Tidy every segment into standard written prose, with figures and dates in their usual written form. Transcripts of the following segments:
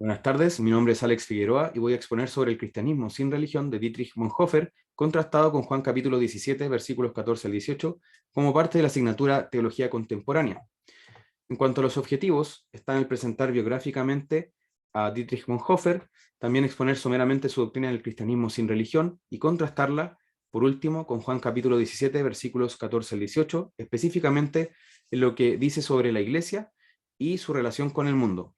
Buenas tardes, mi nombre es Alex Figueroa y voy a exponer sobre el cristianismo sin religión de Dietrich Bonhoeffer, contrastado con Juan capítulo 17, versículos 14 al 18, como parte de la asignatura Teología Contemporánea. En cuanto a los objetivos, están el presentar biográficamente a Dietrich Bonhoeffer, también exponer someramente su doctrina del cristianismo sin religión y contrastarla, por último, con Juan capítulo 17, versículos 14 al 18, específicamente en lo que dice sobre la Iglesia y su relación con el mundo.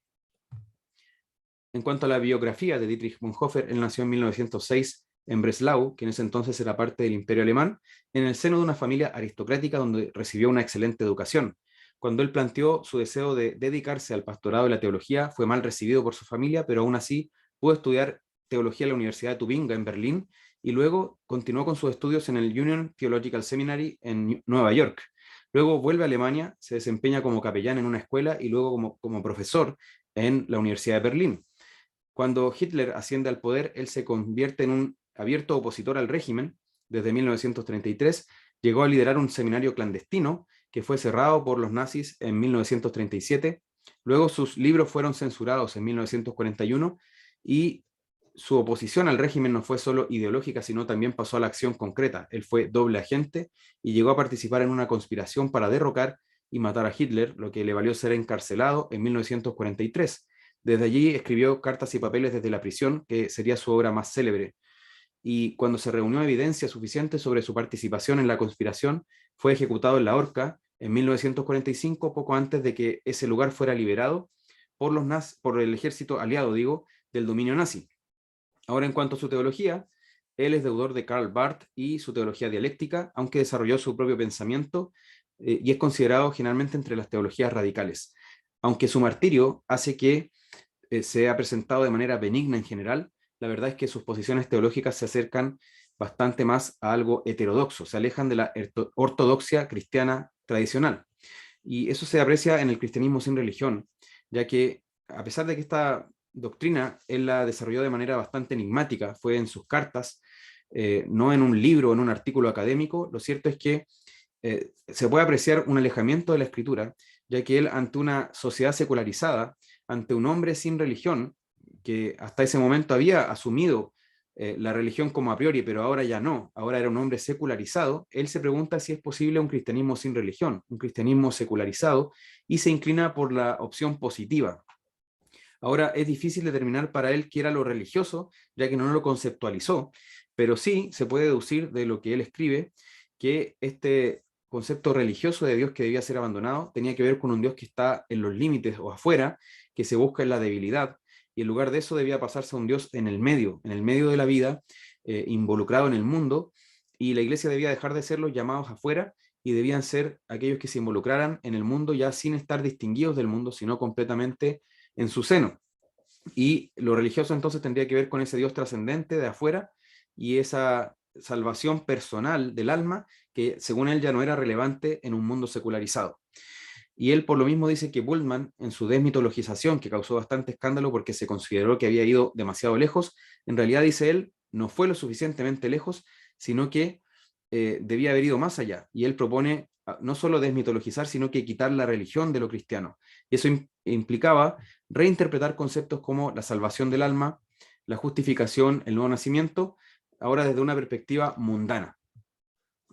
En cuanto a la biografía de Dietrich Bonhoeffer, él nació en 1906 en Breslau, que en ese entonces era parte del Imperio Alemán, en el seno de una familia aristocrática donde recibió una excelente educación. Cuando él planteó su deseo de dedicarse al pastorado y la teología, fue mal recibido por su familia, pero aún así pudo estudiar teología en la Universidad de Tubinga en Berlín y luego continuó con sus estudios en el Union Theological Seminary en Nueva York. Luego vuelve a Alemania, se desempeña como capellán en una escuela y luego como profesor en la Universidad de Berlín. Cuando Hitler asciende al poder, él se convierte en un abierto opositor al régimen. Desde 1933 llegó a liderar un seminario clandestino que fue cerrado por los nazis en 1937. Luego sus libros fueron censurados en 1941 y su oposición al régimen no fue solo ideológica, sino también pasó a la acción concreta. Él fue doble agente y llegó a participar en una conspiración para derrocar y matar a Hitler, lo que le valió ser encarcelado en 1943. Desde allí escribió Cartas y Papeles desde la prisión, que sería su obra más célebre. Y cuando se reunió evidencia suficiente sobre su participación en la conspiración, fue ejecutado en la horca en 1945, poco antes de que ese lugar fuera liberado por el ejército aliado, del dominio nazi. Ahora, en cuanto a su teología, él es deudor de Karl Barth y su teología dialéctica, aunque desarrolló su propio pensamiento y es considerado generalmente entre las teologías radicales. Aunque su martirio hace que se ha presentado de manera benigna en general, la verdad es que sus posiciones teológicas se acercan bastante más a algo heterodoxo, se alejan de la ortodoxia cristiana tradicional. Y eso se aprecia en el cristianismo sin religión, ya que a pesar de que esta doctrina él la desarrolló de manera bastante enigmática, fue en sus cartas, no en un libro o en un artículo académico, lo cierto es que se puede apreciar un alejamiento de la escritura, ya que él ante una sociedad secularizada, ante un hombre sin religión, que hasta ese momento había asumido la religión como a priori, pero ahora ya no, ahora era un hombre secularizado, él se pregunta si es posible un cristianismo sin religión, un cristianismo secularizado, y se inclina por la opción positiva. Ahora es difícil determinar para él qué era lo religioso, ya que no lo conceptualizó, pero sí se puede deducir de lo que él escribe que este concepto religioso de Dios que debía ser abandonado tenía que ver con un Dios que está en los límites o afuera, que se busca en la debilidad, y en lugar de eso debía pasarse a un Dios en el medio de la vida, involucrado en el mundo, y la iglesia debía dejar de ser los llamados afuera y debían ser aquellos que se involucraran en el mundo ya sin estar distinguidos del mundo, sino completamente en su seno. Y lo religioso entonces tendría que ver con ese Dios trascendente de afuera y esa salvación personal del alma que según él ya no era relevante en un mundo secularizado. Y él por lo mismo dice que Bultmann, en su desmitologización, que causó bastante escándalo porque se consideró que había ido demasiado lejos, en realidad, dice él, no fue lo suficientemente lejos, sino que debía haber ido más allá. Y él propone no solo desmitologizar, sino que quitar la religión de lo cristiano. Y eso implicaba reinterpretar conceptos como la salvación del alma, la justificación, el nuevo nacimiento, ahora desde una perspectiva mundana.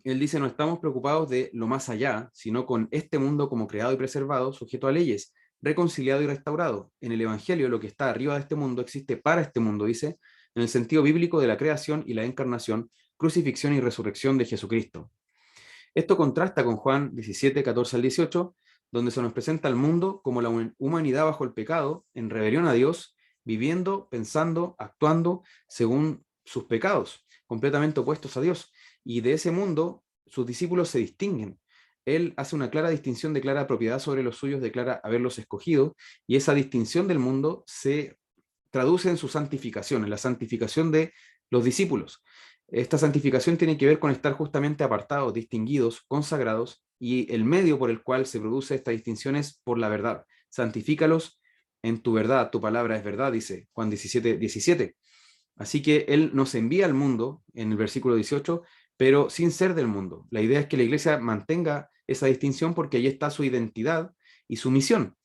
Él dice, no estamos preocupados de lo más allá, sino con este mundo como creado y preservado, sujeto a leyes, reconciliado y restaurado. En el Evangelio, lo que está arriba de este mundo existe para este mundo, dice, en el sentido bíblico de la creación y la encarnación, crucifixión y resurrección de Jesucristo. Esto contrasta con Juan 17, 14 al 18, donde se nos presenta al mundo como la humanidad bajo el pecado, en rebelión a Dios, viviendo, pensando, actuando según sus pecados, completamente opuestos a Dios. Y de ese mundo sus discípulos se distinguen. Él hace una clara distinción, declara propiedad sobre los suyos, declara haberlos escogido, y esa distinción del mundo se traduce en su santificación, en la santificación de los discípulos. Esta santificación tiene que ver con estar justamente apartados, distinguidos, consagrados, y el medio por el cual se produce esta distinción es por la verdad. Santifícalos en tu verdad, tu palabra es verdad, dice Juan 17, 17. Así que Él nos envía al mundo, en el versículo 18, pero sin ser del mundo. La idea es que la iglesia mantenga esa distinción porque ahí está su identidad y su misión.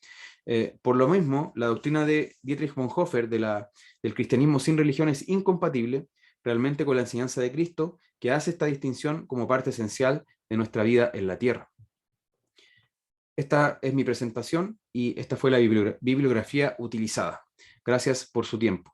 Por lo mismo, la doctrina de Dietrich Bonhoeffer del cristianismo sin religión es incompatible realmente con la enseñanza de Cristo, que hace esta distinción como parte esencial de nuestra vida en la tierra. Esta es mi presentación y esta fue la bibliografía utilizada. Gracias por su tiempo.